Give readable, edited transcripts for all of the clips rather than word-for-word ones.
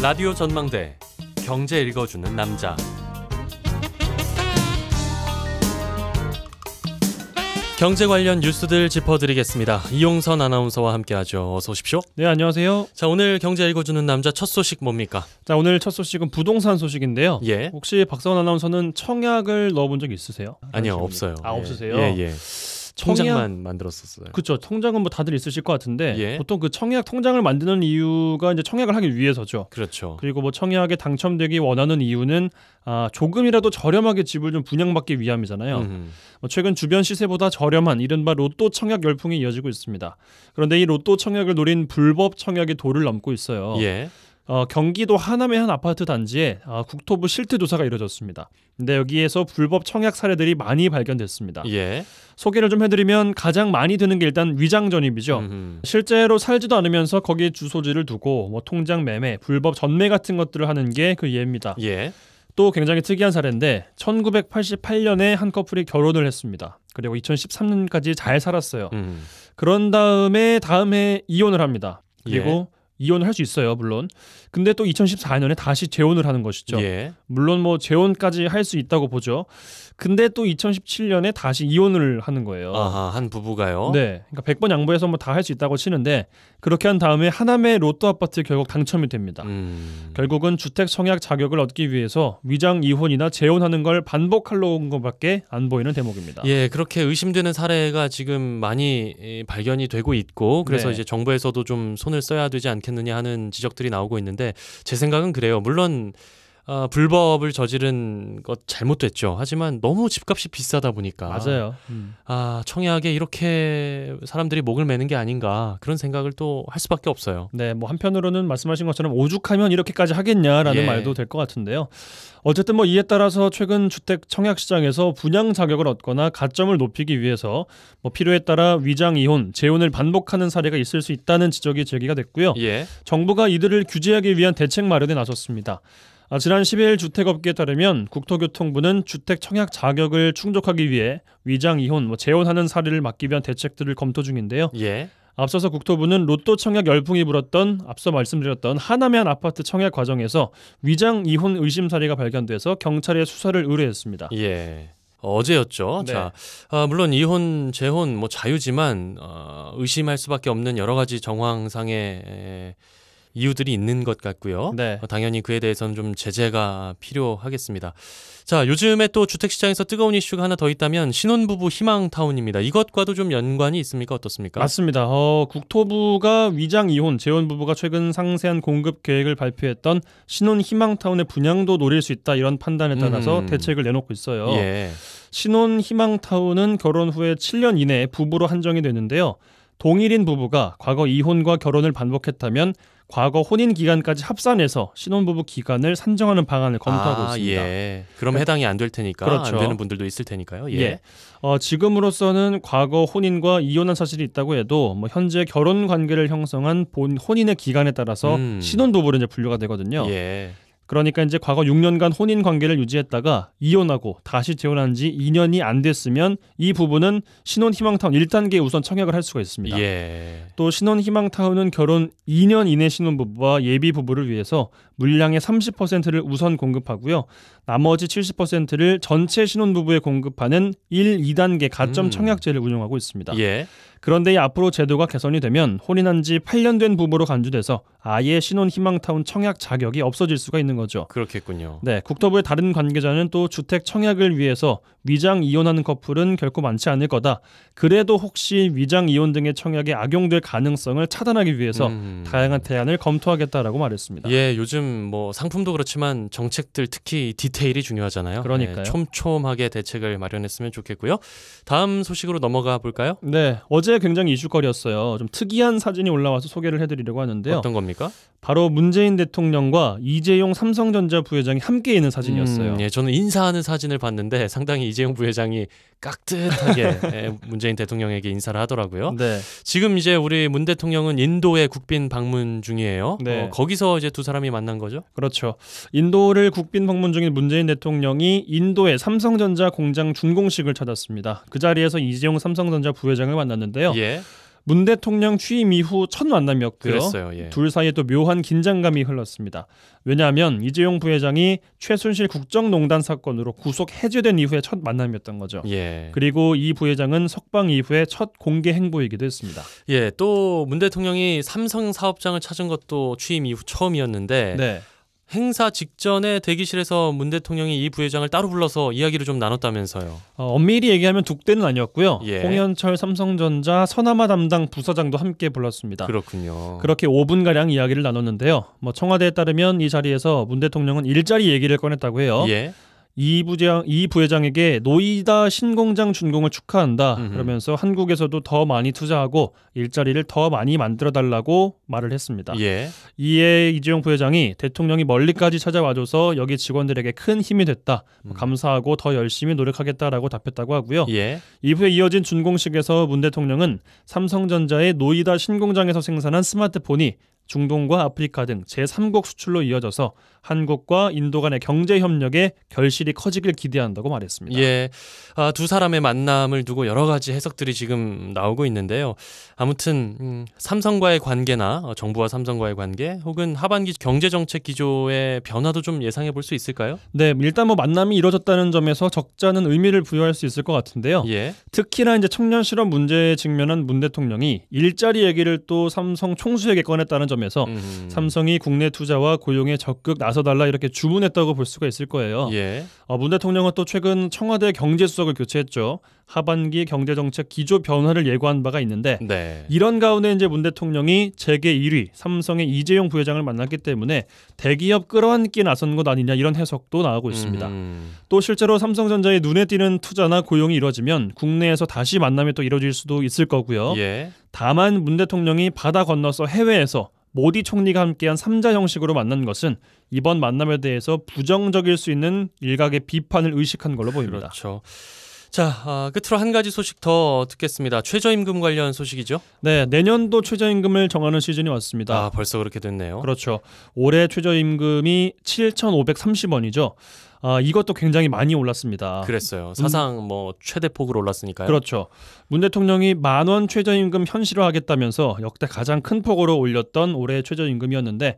라디오 전망대 경제 읽어주는 남자. 경제 관련 뉴스들 짚어드리겠습니다. 이용선 아나운서와 함께하죠. 어서 오십시오. 네, 안녕하세요. 자, 오늘 경제 읽어주는 남자 첫 소식 뭡니까? 자, 오늘 첫 소식은 부동산 소식인데요. 예. 혹시 박사원 아나운서는 청약을 넣어본 적 있으세요? 아니요, 없어요. 아, 없으세요? 예. 통장만 만들었었어요. 그렇죠. 통장은 뭐 다들 있으실 것 같은데 예. 보통 그 청약 통장을 만드는 이유가 이제 청약을 하기 위해서죠. 그렇죠. 그리고 뭐 청약에 당첨되기 원하는 이유는 조금이라도 저렴하게 집을 좀 분양받기 위함이잖아요. 뭐 최근 주변 시세보다 저렴한 이른바 로또 청약 열풍이 이어지고 있습니다. 그런데 이 로또 청약을 노린 불법 청약이 도를 넘고 있어요. 예. 경기도 하남의 한 아파트 단지에 국토부 실태 조사가 이루어졌습니다. 근데 여기에서 불법 청약 사례들이 많이 발견됐습니다. 예. 소개를 좀 해드리면 가장 많이 드는 게 일단 위장 전입이죠. 실제로 살지도 않으면서 거기에 주소지를 두고 뭐 통장 매매, 불법 전매 같은 것들을 하는 게 그 예입니다. 예. 또 굉장히 특이한 사례인데 1988년에 한 커플이 결혼을 했습니다. 그리고 2013년까지 잘 살았어요. 그런 다음에 이혼을 합니다. 그리고 이혼을 할 수 있어요, 물론. 근데 또 2014년에 다시 재혼을 하는 것이죠. 예. 물론 뭐 재혼까지 할 수 있다고 보죠. 근데 또 2017년에 다시 이혼을 하는 거예요. 아하, 한 부부가요? 네. 그러니까 100번 양보해서 뭐 다 할 수 있다고 치는데 그렇게 한 다음에 하남의 로또 아파트에 결국 당첨이 됩니다. 결국은 주택 청약 자격을 얻기 위해서 위장 이혼이나 재혼하는 걸 반복하려는 것밖에 안 보이는 대목입니다. 예, 그렇게 의심되는 사례가 지금 많이 발견이 되고 있고 그래서 네. 이제 정부에서도 좀 손을 써야 되지 않겠느냐 하는 지적들이 나오고 있는데 제 생각은 그래요. 물론 불법을 저지른 것 잘못됐죠. 하지만 너무 집값이 비싸다 보니까 맞아요. 청약에 이렇게 사람들이 목을 매는 게 아닌가 그런 생각을 또 할 수밖에 없어요. 네, 뭐 한편으로는 말씀하신 것처럼 오죽하면 이렇게까지 하겠냐라는 예. 말도 될 것 같은데요. 어쨌든 뭐 이에 따라서 최근 주택 청약 시장에서 분양 자격을 얻거나 가점을 높이기 위해서 뭐 필요에 따라 위장 이혼, 재혼을 반복하는 사례가 있을 수 있다는 지적이 제기가 됐고요. 예. 정부가 이들을 규제하기 위한 대책 마련에 나섰습니다. 지난 10일 주택업계에 따르면 국토교통부는 주택 청약 자격을 충족하기 위해 위장 이혼, 재혼하는 사례를 막기 위한 대책들을 검토 중인데요. 예. 앞서서 국토부는 로또 청약 열풍이 불었던 앞서 말씀드렸던 하남의 한 아파트 청약 과정에서 위장 이혼 의심 사례가 발견돼서 경찰에 수사를 의뢰했습니다. 예. 어제였죠. 네. 자, 물론 이혼, 재혼 뭐 자유지만 의심할 수밖에 없는 여러 가지 정황상의 이유들이 있는 것 같고요. 네. 당연히 그에 대해서는 좀 제재가 필요하겠습니다. 자, 요즘에 또 주택시장에서 뜨거운 이슈가 하나 더 있다면 신혼부부 희망타운입니다. 이것과도 좀 연관이 있습니까? 어떻습니까? 맞습니다. 국토부가 위장 이혼, 재혼 부부가 최근 상세한 공급 계획을 발표했던 신혼 희망타운의 분양도 노릴 수 있다 이런 판단에 따라서 대책을 내놓고 있어요. 예. 신혼 희망타운은 결혼 후에 7년 이내에 부부로 한정이 되는데요. 동일인 부부가 과거 이혼과 결혼을 반복했다면 과거 혼인 기간까지 합산해서 신혼부부 기간을 산정하는 방안을 검토하고 있습니다. 예. 그럼 해당이 안 될 테니까 그렇죠. 안 되는 분들도 있을 테니까요. 예. 예. 지금으로서는 과거 혼인과 이혼한 사실이 있다고 해도 현재 결혼 관계를 형성한 본 혼인의 기간에 따라서 신혼부부로 이제 분류가 되거든요. 예. 그러니까 이제 과거 6년간 혼인 관계를 유지했다가 이혼하고 다시 재혼한 지 2년이 안 됐으면 이 부부는 신혼 희망타운 1단계에 우선 청약을 할 수가 있습니다. 예. 또 신혼 희망타운은 결혼 2년 이내 신혼부부와 예비 부부를 위해서 물량의 30%를 우선 공급하고요. 나머지 70%를 전체 신혼부부에 공급하는 1, 2단계 가점 청약제를 운영하고 있습니다. 예. 그런데 앞으로 제도가 개선이 되면 혼인한 지 8년 된 부부로 간주돼서 아예 신혼 희망타운 청약 자격이 없어질 수가 있는 거죠. 그렇겠군요. 네, 국토부의 다른 관계자는 또 주택 청약을 위해서 위장 이혼하는 커플은 결코 많지 않을 거다. 그래도 혹시 위장 이혼 등의 청약에 악용될 가능성을 차단하기 위해서 다양한 대안을 검토하겠다라고 말했습니다. 예, 요즘 뭐 상품도 그렇지만 정책들 특히 디테일이 중요하잖아요. 그러니까요. 예, 촘촘하게 대책을 마련했으면 좋겠고요. 다음 소식으로 넘어가 볼까요? 네, 어제 굉장히 이슈거리였어요. 좀 특이한 사진이 올라와서 소개를 해드리려고 하는데요. 어떤 겁니까? 바로 문재인 대통령과 이재용 삼성전자 부회장이 함께 있는 사진이었어요. 예, 저는 인사하는 사진을 봤는데 상당히 이재용 부회장이 깍듯하게 문재인 대통령에게 인사를 하더라고요. 네. 지금 이제 우리 문 대통령은 인도에 국빈 방문 중이에요. 네. 거기서 이제 두 사람이 만난 거죠? 그렇죠. 인도를 국빈 방문 중인 문재인 대통령이 인도의 삼성전자 공장 준공식을 찾았습니다. 그 자리에서 이재용 삼성전자 부회장을 만났는데요. 예. 문 대통령 취임 이후 첫 만남이었고요. 그랬어요. 예. 둘 사이에 또 묘한 긴장감이 흘렀습니다. 왜냐하면 이재용 부회장이 최순실 국정농단 사건으로 구속 해제된 이후의 첫 만남이었던 거죠. 예. 그리고 이 부회장은 석방 이후의 첫 공개 행보이기도 했습니다. 예, 또 문 대통령이 삼성 사업장을 찾은 것도 취임 이후 처음이었는데 네. 행사 직전에 대기실에서 문 대통령이 이 부회장을 따로 불러서 이야기를 좀 나눴다면서요. 엄밀히 얘기하면 독대는 아니었고요. 예. 홍현철 삼성전자 서남아 담당 부서장도 함께 불렀습니다. 그렇군요. 그렇게 5분가량 이야기를 나눴는데요. 청와대에 따르면 이 자리에서 문 대통령은 일자리 얘기를 꺼냈다고 해요. 예. 이 부회장에게 노이다 신공장 준공을 축하한다. 음흠. 그러면서 한국에서도 더 많이 투자하고 일자리를 더 많이 만들어달라고 말을 했습니다. 예. 이에 이재용 부회장이 대통령이 멀리까지 찾아와줘서 여기 직원들에게 큰 힘이 됐다. 감사하고 더 열심히 노력하겠다라고 답했다고 하고요. 예. 이후에 이어진 준공식에서 문 대통령은 삼성전자의 노이다 신공장에서 생산한 스마트폰이 중동과 아프리카 등 제3국 수출로 이어져서 한국과 인도 간의 경제 협력에 결실이 커지길 기대한다고 말했습니다. 예, 두 사람의 만남을 두고 여러 가지 해석들이 지금 나오고 있는데요. 아무튼 삼성과의 관계나 정부와 삼성과의 관계 혹은 하반기 경제정책 기조의 변화도 좀 예상해 볼 수 있을까요? 네, 일단 만남이 이뤄졌다는 점에서 적잖은 의미를 부여할 수 있을 것 같은데요. 예. 특히나 이제 청년 실업 문제에 직면한 문 대통령이 일자리 얘기를 또 삼성 총수에게 꺼냈다는 점에서 삼성이 국내 투자와 고용에 적극 나서달라 이렇게 주문했다고 볼 수가 있을 거예요. 예. 문 대통령은 또 최근 청와대 경제수석을 교체했죠. 하반기 경제정책 기조 변화를 예고한 바가 있는데 네. 이런 가운데 이제 문 대통령이 재계 1위 삼성의 이재용 부회장을 만났기 때문에 대기업 끌어안기 나선 것 아니냐 이런 해석도 나오고 있습니다. 또 실제로 삼성전자의 눈에 띄는 투자나 고용이 이뤄지면 국내에서 다시 만남이 또 이뤄질 수도 있을 거고요. 예. 다만 문 대통령이 바다 건너서 해외에서 모디 총리가 함께한 3자 형식으로 만난 것은 이번 만남에 대해서 부정적일 수 있는 일각의 비판을 의식한 걸로 보입니다. 그렇죠. 자, 끝으로 한 가지 소식 더 듣겠습니다. 최저임금 관련 소식이죠? 네, 내년도 최저임금을 정하는 시즌이 왔습니다. 벌써 그렇게 됐네요. 그렇죠. 올해 최저임금이 7,530원이죠. 이것도 굉장히 많이 올랐습니다. 그랬어요. 사상 최대폭으로 올랐으니까요. 그렇죠. 문 대통령이 10,000원 최저임금 현실화하겠다면서 역대 가장 큰 폭으로 올렸던 올해 최저임금이었는데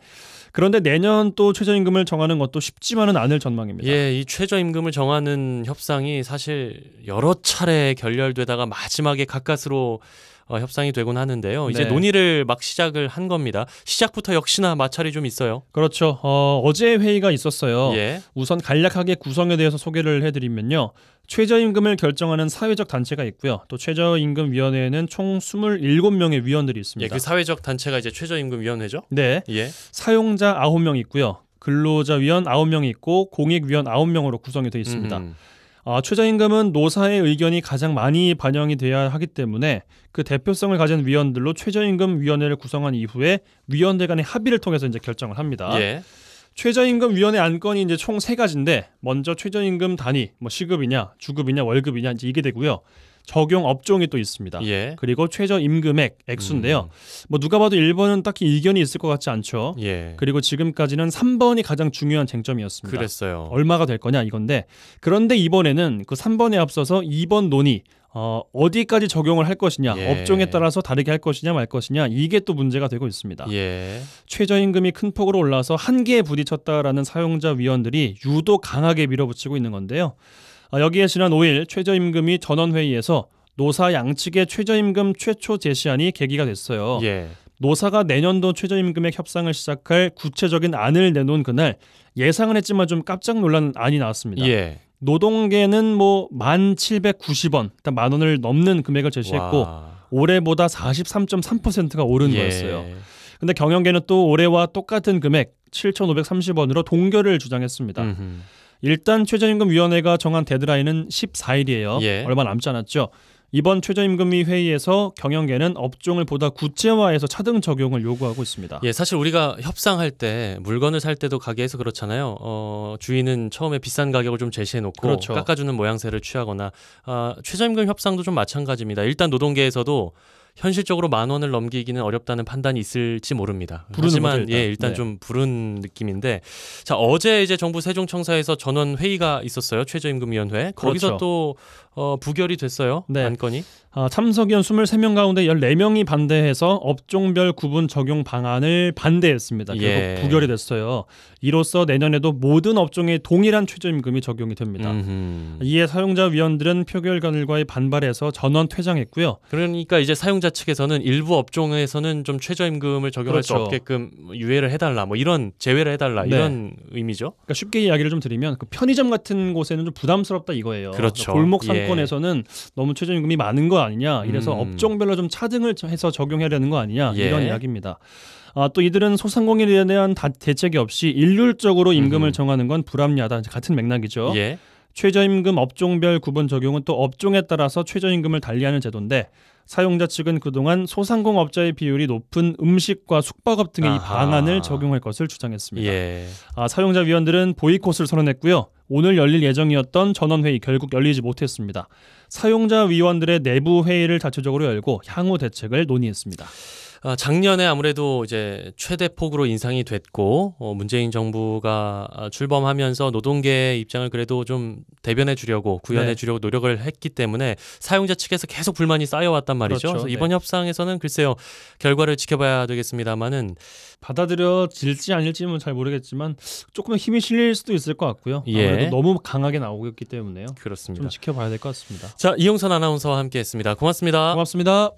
그런데 내년 또 최저임금을 정하는 것도 쉽지만은 않을 전망입니다. 예, 이 최저임금을 정하는 협상이 사실 여러 차례 결렬되다가 마지막에 가까스로 협상이 되곤 하는데요. 이제 네. 논의를 막 시작을 한 겁니다. 시작부터 역시나 마찰이 좀 있어요. 그렇죠. 어제 회의가 있었어요. 예. 우선 간략하게 구성에 대해서 소개를 해드리면요. 최저임금을 결정하는 사회적 단체가 있고요. 또 최저임금위원회에는 총 27명의 위원들이 있습니다. 예, 그 사회적 단체가 이제 최저임금위원회죠? 네. 예. 사용자 9명 있고요. 근로자 위원 9명 있고 공익위원 9명으로 구성이 되어 있습니다. 최저임금은 노사의 의견이 가장 많이 반영이 돼야 하기 때문에 그 대표성을 가진 위원들로 최저임금위원회를 구성한 이후에 위원들 간의 합의를 통해서 이제 결정을 합니다. 예. 최저임금위원회 안건이 이제 총 3가지인데 먼저 최저임금 단위, 시급이냐, 주급이냐, 월급이냐 이제 이게 되고요. 적용 업종이 또 있습니다. 예. 그리고 최저임금액, 액수인데요. 누가 봐도 1번은 딱히 이견이 있을 것 같지 않죠. 예. 그리고 지금까지는 3번이 가장 중요한 쟁점이었습니다. 그랬어요. 얼마가 될 거냐 이건데 그런데 이번에는 그 3번에 앞서서 2번 논의 어디까지 적용을 할 것이냐 예. 업종에 따라서 다르게 할 것이냐 말 것이냐 이게 또 문제가 되고 있습니다. 예. 최저임금이 큰 폭으로 올라서 한계에 부딪혔다라는 사용자 위원들이 유독 강하게 밀어붙이고 있는 건데요. 여기에 지난 5일 최저임금위 전원회의에서 노사 양측의 최저임금 최초 제시안이 계기가 됐어요. 예. 노사가 내년도 최저임금액 협상을 시작할 구체적인 안을 내놓은 그날 예상은 했지만 좀 깜짝 놀란 안이 나왔습니다. 예. 노동계는 1,790원, 일단 10,000원을 넘는 금액을 제시했고 와. 올해보다 43.3%가 오른 예. 거였어요. 근데 경영계는 또 올해와 똑같은 금액 7,530원으로 동결을 주장했습니다. 일단 최저임금위원회가 정한 데드라인은 14일이에요. 예. 얼마 남지 않았죠. 이번 최저임금위 회의에서 경영계는 업종을 보다 구체화해서 차등 적용을 요구하고 있습니다. 예, 사실 우리가 협상할 때 물건을 살 때도 가게에서 그렇잖아요. 주인은 처음에 비싼 가격을 좀 제시해놓고 그렇죠. 깎아주는 모양새를 취하거나 최저임금 협상도 좀 마찬가지입니다. 일단 노동계에서도 현실적으로 10,000원을 넘기기는 어렵다는 판단이 있을지 모릅니다. 부르는 하지만 거죠, 일단. 일단 네. 좀 부른 느낌인데, 자 어제 이제 정부 세종청사에서 전원 회의가 있었어요. 최저임금위원회. 거기서 그렇죠. 또 부결이 됐어요. 네. 안건이. 참석위원 23명 가운데 14명이 반대해서 업종별 구분 적용 방안을 반대했습니다. 결국 예. 부결이 됐어요. 이로써 내년에도 모든 업종에 동일한 최저임금이 적용이 됩니다. 이에 사용자 위원들은 표결 결과에 반발해서 전원 퇴장했고요. 그러니까 이제 사용자 측에서는 일부 업종에서는 좀 최저임금을 적용할 수 그렇죠. 없게끔 유예를 해달라, 뭐 이런 제외를 해달라, 네. 이런 의미죠. 그러니까 쉽게 이야기를 좀 드리면 그 편의점 같은 곳에는 좀 부담스럽다 이거예요. 그렇죠. 그러니까 골목 상권에서는 너무 최저임금이 많은 거 아니냐. 이래서 업종별로 좀 차등을 해서 적용해야 되는 거 아니냐. 이런 이야기입니다. 또 이들은 소상공인에 대한 대책이 없이 일률적으로 임금을 정하는 건 불합리하다. 같은 맥락이죠. 예. 최저임금 업종별 구분 적용은 또 업종에 따라서 최저임금을 달리하는 제도인데 사용자 측은 그동안 소상공업자의 비율이 높은 음식과 숙박업 등의 이 방안을 적용할 것을 주장했습니다. 예. 사용자 위원들은 보이콧을 선언했고요. 오늘 열릴 예정이었던 전원회의 결국 열리지 못했습니다. 사용자 위원들의 내부 회의를 자체적으로 열고 향후 대책을 논의했습니다. 작년에 아무래도 이제 최대 폭으로 인상이 됐고 문재인 정부가 출범하면서 노동계의 입장을 그래도 좀 대변해 주려고 구현해 주려고 노력을 했기 때문에 사용자 측에서 계속 불만이 쌓여왔단 말이죠. 그렇죠. 그래서 이번 협상에서는 글쎄요, 결과를 지켜봐야 되겠습니다만은 받아들여질지 아닐지는 잘 모르겠지만 조금 힘이 실릴 수도 있을 것 같고요. 아무래도 너무 강하게 나오고 있기 때문에요. 그렇습니다. 좀 지켜봐야 될 것 같습니다. 자, 이용선 아나운서와 함께했습니다. 고맙습니다. 고맙습니다.